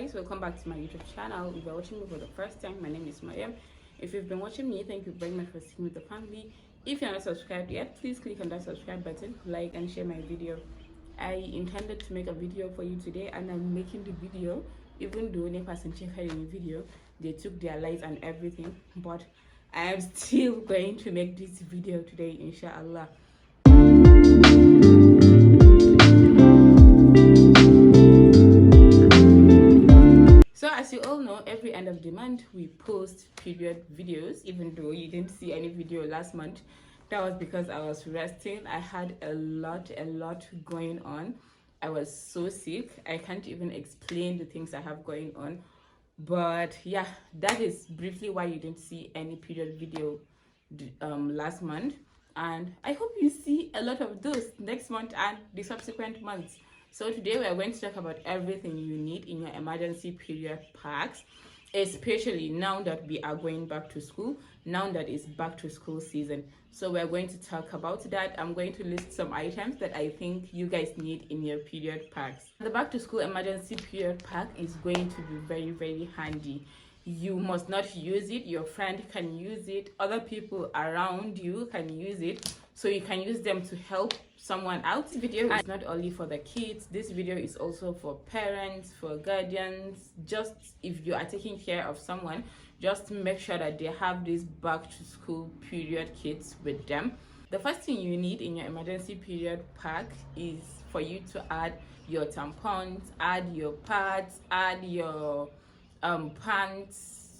guys, welcome back to my YouTube channel. If you're watching me for the first time, my name is Mayam. If you've been watching me, thank you very much for sticking with the family. If you're not subscribed yet, please click on that subscribe button, like and share my video. I intended to make a video for you today, and I'm making the video even though any person checked in the video, they took their lives and everything, but I am still going to make this video today, inshallah. So as you all know, every end of the month we post period videos. Even though you didn't see any video last month, that was because I was resting. I had a lot going on. I was so sick. I can't even explain the things I have going on. But yeah, that is briefly why you didn't see any period video last month. And I hope you see a lot of those next month and the subsequent months. So today we are going to talk about everything you need in your emergency period packs, especially now that we are going back to school, now that it's back to school season. So we're going to talk about that. I'm going to list some items that I think you guys need in your period packs. The back to school emergency period pack is going to be very handy. You must not use it, your friend can use it, other people around you can use it, so you can use them to help someone out. This video is not only for the kids, this video is also for parents, for guardians. Just if you are taking care of someone, just make sure that they have this back to school period kits with them. The first thing you need in your emergency period pack is for you to add your tampons, add your pads, add your pants,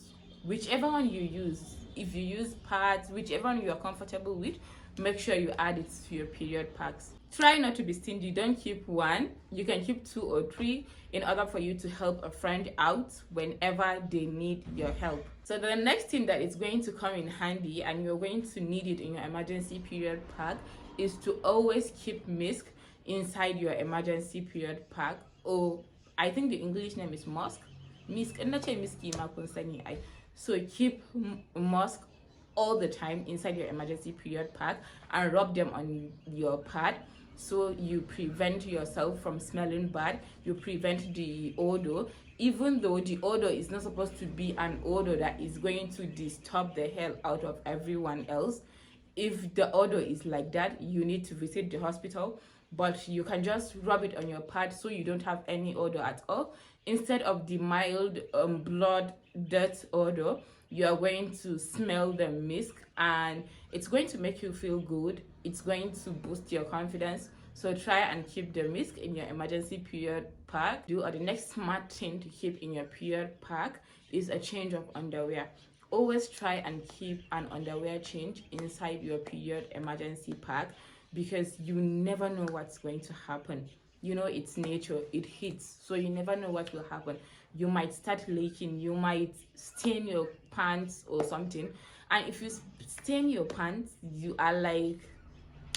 whichever one you use. If you use pads, whichever one you are comfortable with, make sure you add it to your period packs. Try not to be stingy. Don't keep one, you can keep 2 or 3 in order for you to help a friend out whenever they need your help. So the next thing that is going to come in handy, and you're going to need it in your emergency period pack, is to always keep musk inside your emergency period pack, or I think the English name is musk. So keep musk all the time inside your emergency period pack and rub them on your pad, so you prevent yourself from smelling bad, you prevent the odor, even though the odor is not supposed to be an odor that is going to disturb the hell out of everyone else. If the odor is like that, you need to visit the hospital, but you can just rub it on your pad so you don't have any odor at all. Instead of the mild blood dirt odor, you are going to smell the musk, and it's going to make you feel good. It's going to boost your confidence. So try and keep the musk in your emergency period pack. The next smart thing to keep in your period pack is a change of underwear. Always try and keep an underwear change inside your period emergency pack, because you never know what's going to happen. You know, it's nature, it hits, so you never know what will happen. You might start leaking, you might stain your pants or something, and if you stain your pants, you are like,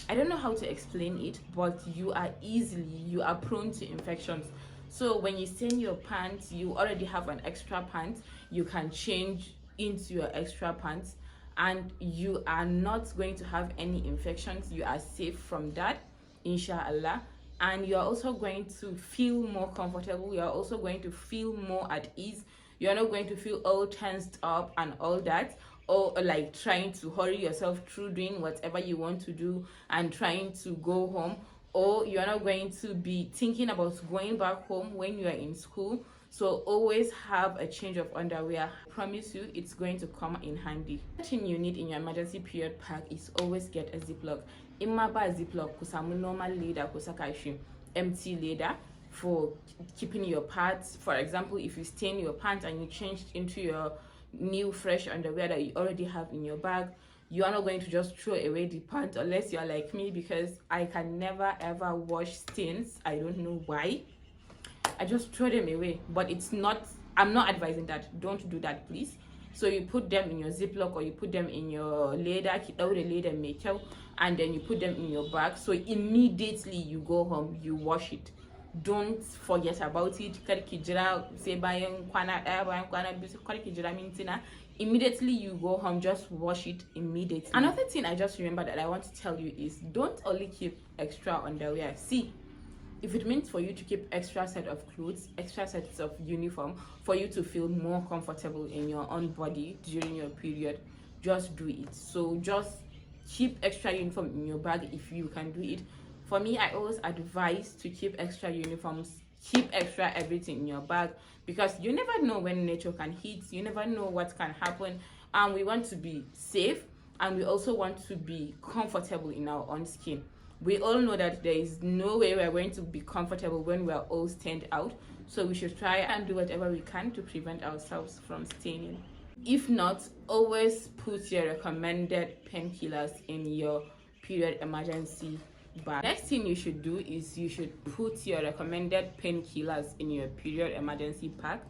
I don't know how to explain it, but you are prone to infections. So when you stain your pants, you already have an extra pants, you can change into your extra pants, and you are not going to have any infections. You are safe from that, inshallah. And you are also going to feel more comfortable. You are also going to feel more at ease. You are not going to feel all tensed up and all that, or like trying to hurry yourself through doing whatever you want to do and trying to go home, or you are not going to be thinking about going back home when you are in school. So always have a change of underwear. I promise you, it's going to come in handy. The thing you need in your emergency period pack is always get a ziplock. Imaba ziplock kusamu normal leather kusakashi empty leather for keeping your pads. For example, if you stain your pants and you changed into your new fresh underwear that you already have in your bag, you are not going to just throw away the pants, unless you are like me, because I can never ever wash stains. I don't know why. I just throw them away, but it's not, I'm not advising that. Don't do that, please. So you put them in your ziplock, or you put them in your leather, and then you put them in your bag. So immediately you go home, you wash it. Don't forget about it. Immediately you go home, just wash it immediately. Another thing I just remember that I want to tell you is, don't only keep extra underwear. See, If it means for you to keep extra set of clothes, extra sets of uniform for you to feel more comfortable in your own body during your period, just do it. So just keep extra uniform in your bag if you can do it. For me, I always advise to keep extra uniforms, keep extra everything in your bag, because you never know when nature can hit, you never know what can happen, and we want to be safe, and we also want to be comfortable in our own skin. We all know that there is no way we're going to be comfortable when we're all stained out, so we should try and do whatever we can to prevent ourselves from staining. If not, always put your recommended painkillers in your period emergency bag. Next thing you should do is you should put your recommended painkillers in your period emergency pack.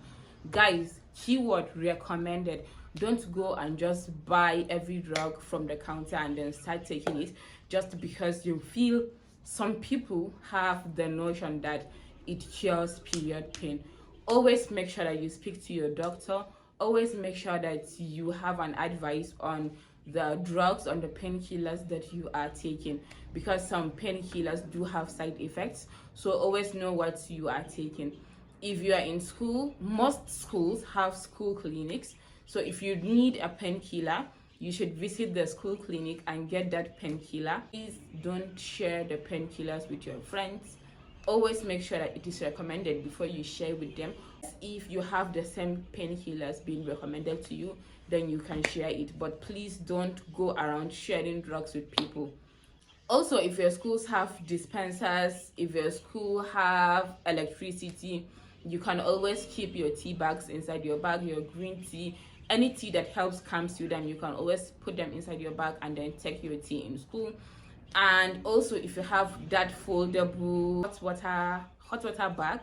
Guys, keyword recommended. Don't go and just buy every drug from the counter and then start taking it just because you feel. Some people have the notion that it cures period pain. Always make sure that you speak to your doctor. Always make sure that you have an advice on the drugs, on the painkillers that you are taking, because some painkillers do have side effects. So always know what you are taking. If you are in school, most schools have school clinics. So if you need a painkiller, you should visit the school clinic and get that painkiller. Please don't share the painkillers with your friends. Always make sure that it is recommended before you share with them. If you have the same painkillers being recommended to you, then you can share it, but please don't go around sharing drugs with people. Also, if your schools have dispensers, if your school have electricity, you can always keep your tea bags inside your bag, your green tea, any tea that helps calms you, then you can always put them inside your bag and then take your tea in school. And also, if you have that foldable hot water bag,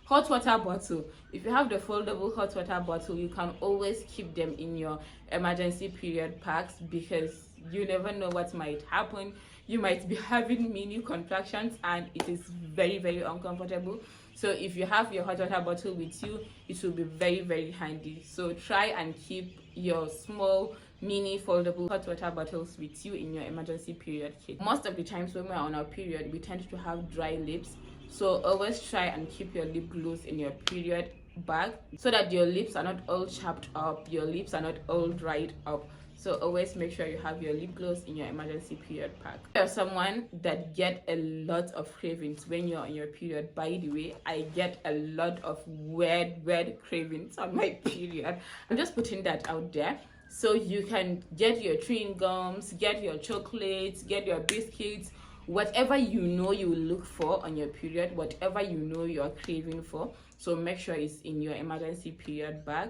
hot water bottle, if you have the foldable hot water bottle, you can always keep them in your emergency period packs, because you never know what might happen. You might be having mini contractions and it is very, very uncomfortable. So if you have your hot water bottle with you, it will be very, very handy. So try and keep your small mini foldable hot water bottles with you in your emergency period kit. Most of the times when we're on our period, we tend to have dry lips. So always try and keep your lip gloss in your period bag so that your lips are not all chapped up, your lips are not all dried up. So always make sure you have your lip gloss in your emergency period pack. If you're someone that get a lot of cravings when you're on your period, by the way, I get a lot of weird cravings on my period. I'm just putting that out there. So you can get your chewing gums, get your chocolates, get your biscuits, whatever you know you look for on your period, whatever you know you're craving for. So make sure it's in your emergency period bag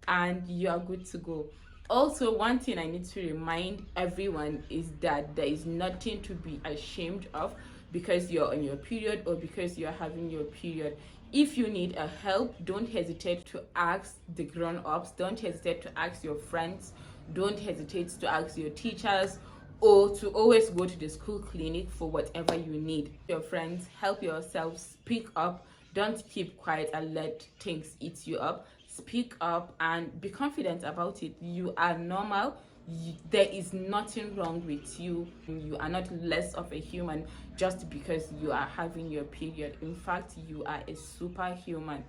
and you are good to go. Also, one thing I need to remind everyone is that there is nothing to be ashamed of because you're on your period or because you're having your period. If you need a help, don't hesitate to ask the grown-ups, don't hesitate to ask your friends, don't hesitate to ask your teachers, or to always go to the school clinic for whatever you need. Your friends, help yourself, speak up, don't keep quiet and let things eat you up. Speak up and be confident about it. You are normal. There is nothing wrong with you. You are not less of a human just because you are having your period. In fact, you are a superhuman.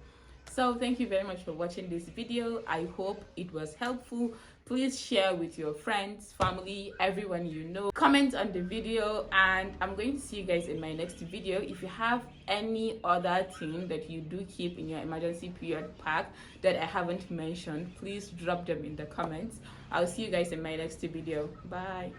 So thank you very much for watching this video. I hope it was helpful. Please share with your friends, family, everyone you know. Comment on the video and I'm going to see you guys in my next video. If you have any other thing that you do keep in your emergency period pack that I haven't mentioned, please drop them in the comments. I'll see you guys in my next video. Bye.